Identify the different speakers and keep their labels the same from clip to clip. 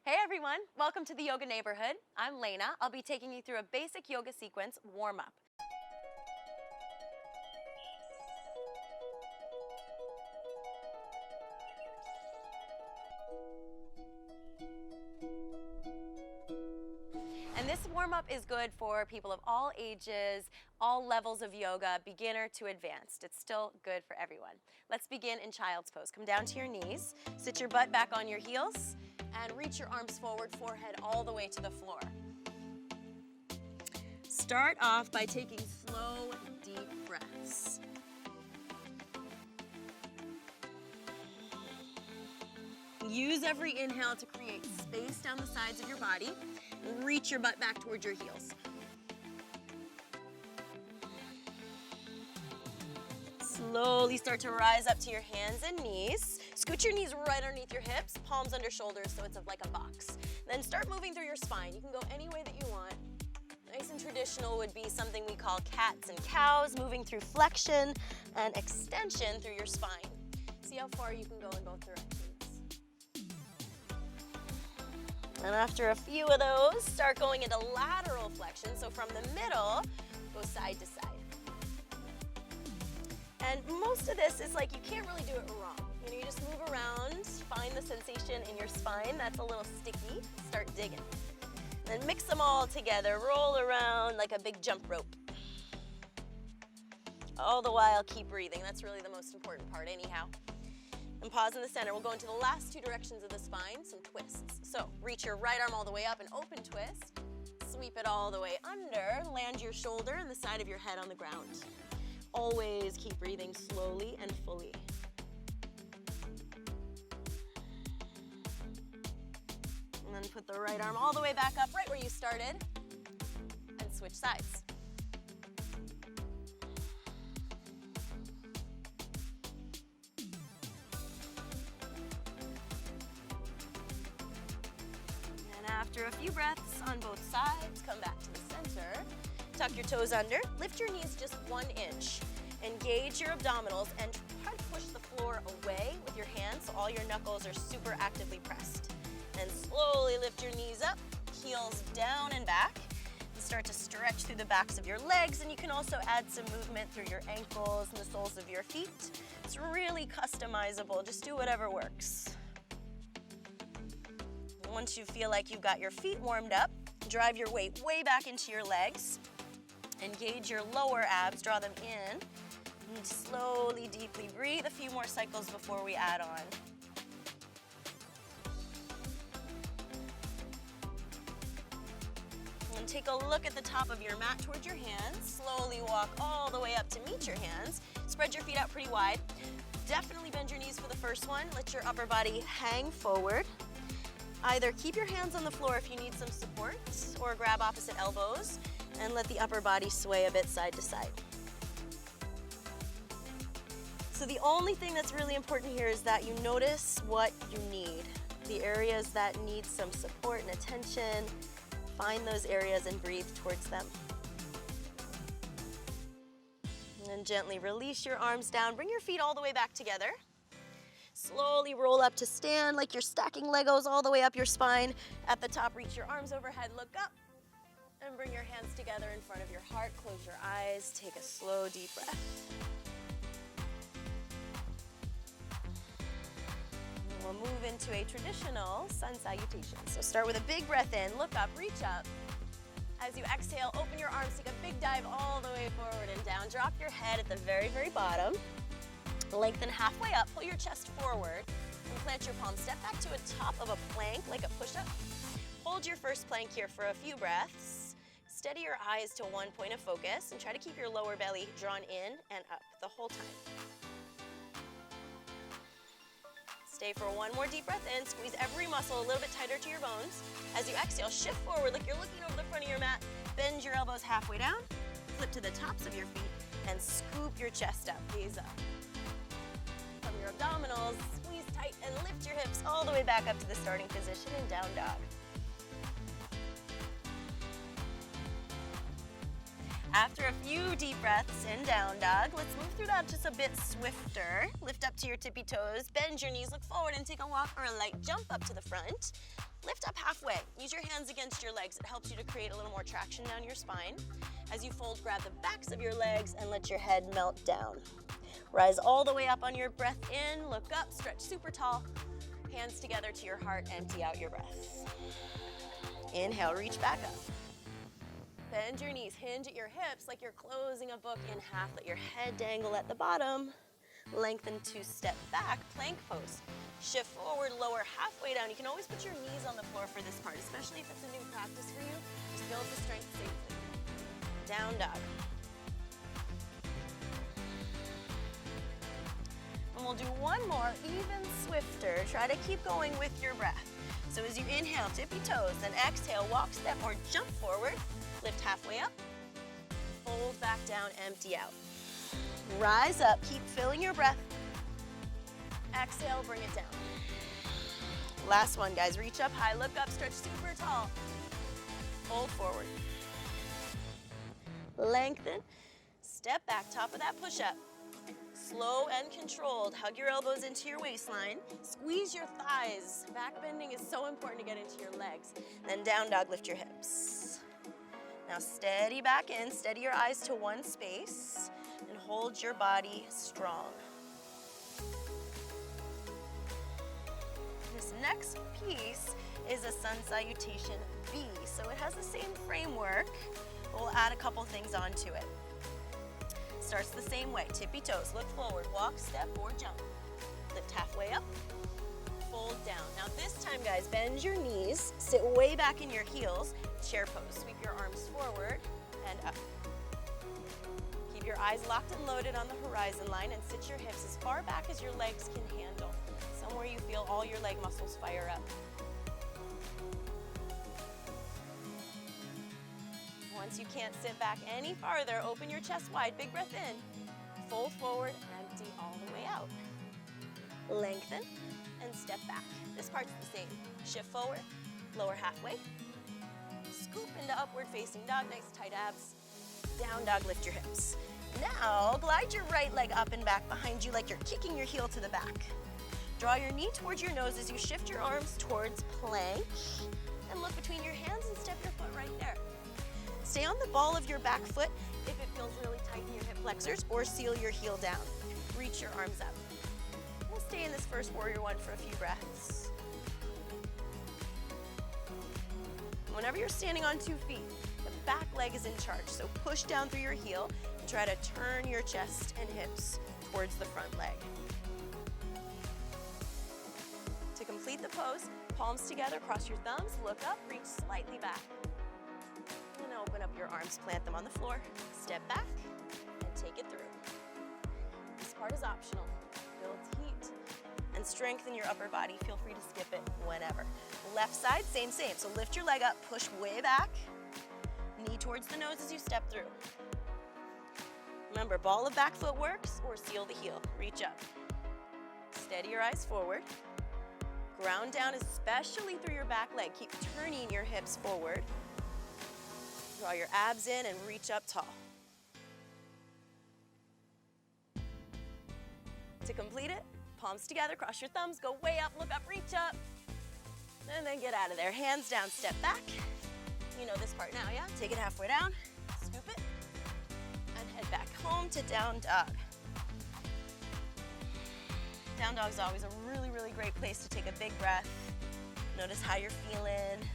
Speaker 1: Hey everyone, welcome to the Yoga Neighborhood. I'm Lena. I'll be taking you through a basic yoga sequence warm-up. And this warm-up is good for people of all ages, all levels of yoga, beginner to advanced. It's still good for everyone. Let's begin in child's pose. Come down to your knees, sit your butt back on your heels, and reach your arms forward, forehead all the way to the floor. Start off by taking slow, deep breaths. Use every inhale to create space down the sides of your body. Reach your butt back towards your heels. Slowly start to rise up to your hands and knees. Scoot your knees right underneath your hips, palms under shoulders so it's like a box. Then start moving through your spine. You can go any way that you want. Nice and traditional would be something we call cats and cows, moving through flexion and extension through your spine. See how far you can go in both directions. And after a few of those, start going into lateral flexion. So from the middle, go side to side. And most of this is like you can't really do it wrong. You just move around, find the sensation in your spine that's a little sticky, start digging. Then mix them all together, roll around like a big jump rope. All the while, keep breathing. That's really the most important part anyhow. And pause in the center. We'll go into the last two directions of the spine, some twists. So reach your right arm all the way up and open twist. Sweep it all the way under. Land your shoulder and the side of your head on the ground. Always keep breathing slowly and fully. And then put the right arm all the way back up, right where you started, and switch sides. After a few breaths on both sides, come back to the center. Tuck your toes under, lift your knees just 1 inch. Engage your abdominals and try to push the floor away with your hands so all your knuckles are super actively pressed. And slowly lift your knees up, heels down and back. And start to stretch through the backs of your legs, and you can also add some movement through your ankles and the soles of your feet. It's really customizable, just do whatever works. Once you feel like you've got your feet warmed up, drive your weight way back into your legs. Engage your lower abs, draw them in. And slowly, deeply breathe a few more cycles before we add on. And take a look at the top of your mat towards your hands. Slowly walk all the way up to meet your hands. Spread your feet out pretty wide. Definitely bend your knees for the first one. Let your upper body hang forward. Either keep your hands on the floor if you need some support, or grab opposite elbows and let the upper body sway a bit side to side. So the only thing that's really important here is that you notice what you need. The areas that need some support and attention, find those areas and breathe towards them. And then gently release your arms down, bring your feet all the way back together. Slowly roll up to stand like you're stacking Legos all the way up your spine. At the top, reach your arms overhead, look up, and bring your hands together in front of your heart. Close your eyes, take a slow, deep breath. And we'll move into a traditional sun salutation. So start with a big breath in, look up, reach up. As you exhale, open your arms, take a big dive all the way forward and down. Drop your head at the very, very bottom. Lengthen halfway up, pull your chest forward, and plant your palms. Step back to a top of a plank, like a push-up. Hold your first plank here for a few breaths. Steady your eyes to one point of focus, and try to keep your lower belly drawn in and up the whole time. Stay for one more deep breath in. Squeeze every muscle a little bit tighter to your bones. As you exhale, shift forward like you're looking over the front of your mat. Bend your elbows halfway down, flip to the tops of your feet, and scoop your chest up, gaze up. From your abdominals, squeeze tight and lift your hips all the way back up to the starting position in down dog. After a few deep breaths in down dog, let's move through that just a bit swifter. Lift up to your tippy toes, bend your knees, look forward and take a walk or a light jump up to the front. Lift up halfway. Use your hands against your legs. It helps you to create a little more traction down your spine. As you fold, grab the backs of your legs and let your head melt down. Rise all the way up on your breath in. Look up, stretch super tall. Hands together to your heart, empty out your breath. Inhale, reach back up. Bend your knees, hinge at your hips like you're closing a book in half. Let your head dangle at the bottom. Lengthen to step back, plank pose. Shift forward, lower halfway down. You can always put your knees on the floor for this part, especially if it's a new practice for you. Just build the strength safely. Down dog. And we'll do one more, even swifter. Try to keep going with your breath. So as you inhale, tippy toes, then exhale, walk, step, or jump forward. Lift halfway up. Fold back down, empty out. Rise up, keep filling your breath. Exhale, bring it down. Last one, guys. Reach up high, look up, stretch super tall. Fold forward. Lengthen. Step back, top of that push-up. Slow and controlled. Hug your elbows into your waistline. Squeeze your thighs. Back bending is so important to get into your legs. Then down dog, lift your hips. Now steady back in, steady your eyes to one space, and hold your body strong. This next piece is a sun salutation B, so it has the same framework, but we'll add a couple things onto it. Starts the same way, tippy toes, look forward, walk, step, or jump. Lift halfway up, fold down. Now this time, guys, bend your knees, sit way back in your heels, chair pose. Sweep your arms forward and up. Keep your eyes locked and loaded on the horizon line and sit your hips as far back as your legs can handle. Somewhere you feel all your leg muscles fire up. Once you can't sit back any farther, open your chest wide, big breath in. Fold forward, empty all the way out. Lengthen and step back. This part's the same. Shift forward, lower halfway. Scoop into upward facing dog, nice tight abs. Down dog, lift your hips. Now, glide your right leg up and back behind you like you're kicking your heel to the back. Draw your knee towards your nose as you shift your arms towards plank. And look between your hands and step your foot right there. Stay on the ball of your back foot if it feels really tight in your hip flexors, or seal your heel down. Reach your arms up. We'll stay in this first warrior one for a few breaths. Whenever you're standing on 2 feet, the back leg is in charge, so push down through your heel and try to turn your chest and hips towards the front leg. To complete the pose, palms together, cross your thumbs, look up, reach slightly back. And open up your arms, plant them on the floor, step back, and take it through. This part is optional. Builds heat and strengthen your upper body. Feel free to skip it whenever. Left side, same. So lift your leg up, push way back, knee towards the nose as you step through. Remember, ball of back foot works, or seal the heel. Reach up. Steady your eyes forward. Ground down, especially through your back leg. Keep turning your hips forward. Draw your abs in and reach up tall. To complete it, palms together, cross your thumbs, go way up, look up, reach up, and then get out of there. Hands down, step back. You know this part now, yeah? Take it halfway down, scoop it, and head back home to down dog. Down dog is always a really, really great place to take a big breath. Notice how you're feeling.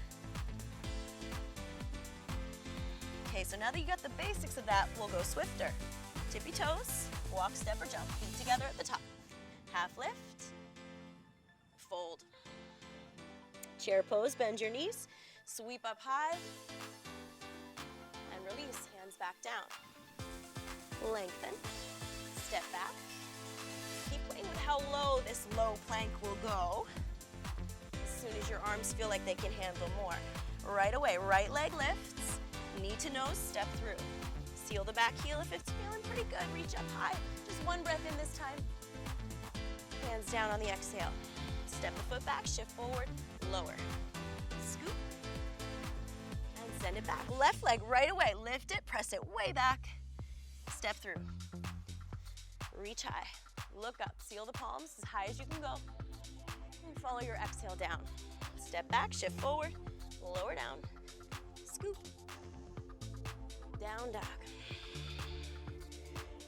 Speaker 1: Okay, so now that you got the basics of that, we'll go swifter. Tippy toes, walk, step, or jump. Feet together at the top. Half lift, fold. Chair pose, bend your knees, sweep up high, and release, hands back down. Lengthen, step back. Keep playing with how low this low plank will go. As soon as your arms feel like they can handle more. Right away, right leg lifts. Knee to nose, step through. Seal the back heel if it's feeling pretty good. Reach up high. Just one breath in this time. Hands down on the exhale. Step the foot back, shift forward, lower. Scoop. And send it back. Left leg right away. Lift it, press it way back. Step through. Reach high. Look up. Seal the palms as high as you can go. And follow your exhale down. Step back, shift forward, lower down, scoop, down dog.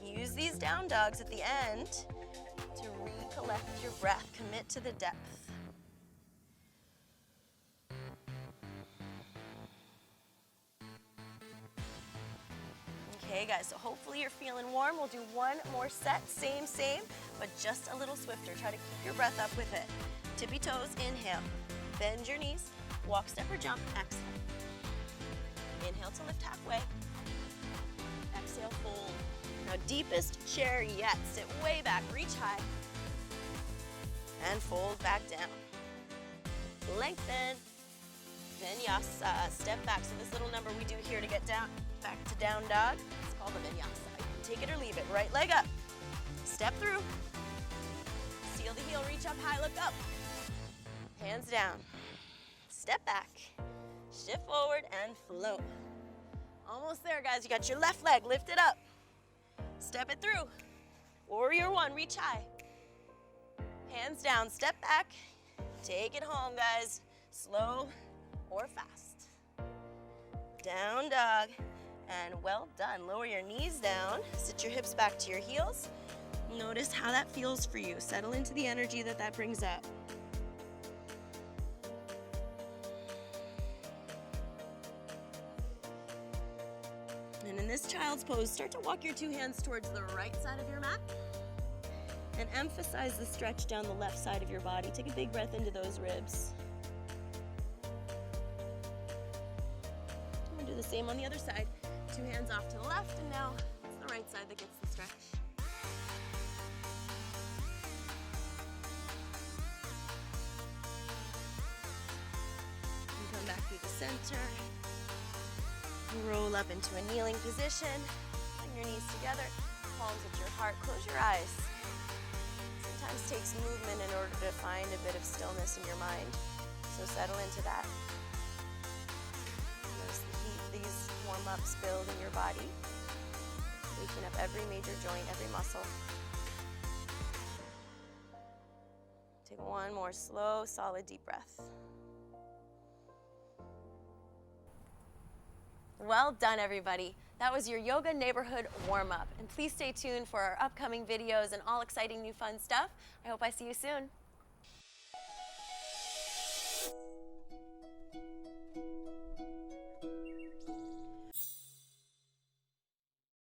Speaker 1: Use these down dogs at the end to recollect your breath. Commit to the depth. Okay guys, so hopefully you're feeling warm. We'll do one more set, same, but just a little swifter. Try to keep your breath up with it. Tippy toes, inhale. Bend your knees, walk, step, or jump, exhale. Inhale to lift halfway. Exhale, fold. Now deepest chair yet. Sit way back, reach high. And fold back down. Lengthen. Vinyasa, step back. So this little number we do here to get down, back to down dog, it's called the vinyasa. You can take it or leave it. Right leg up. Step through. Seal the heel, reach up high, look up. Hands down. Step back. Shift forward and float. Almost there, guys. You got your left leg, lift it up. Step it through. Warrior one, reach high. Hands down, step back. Take it home, guys. Slow or fast. Down dog, and well done. Lower your knees down, sit your hips back to your heels. Notice how that feels for you. Settle into the energy that brings up. And in this child's pose, start to walk your two hands towards the right side of your mat and emphasize the stretch down the left side of your body. Take a big breath into those ribs. Do the same on the other side. Two hands off to the left, and now it's the right side that gets the stretch. And come back through the center. Roll up into a kneeling position. Bring your knees together, palms at your heart. Close your eyes. Sometimes it takes movement in order to find a bit of stillness in your mind. So settle into that. These warm-ups build in your body, waking up every major joint, every muscle. Take one more slow, solid, deep breath. Well done, everybody. That was your Yoga Neighborhood warm-up. And please stay tuned for our upcoming videos and all exciting new fun stuff. I hope I see you soon.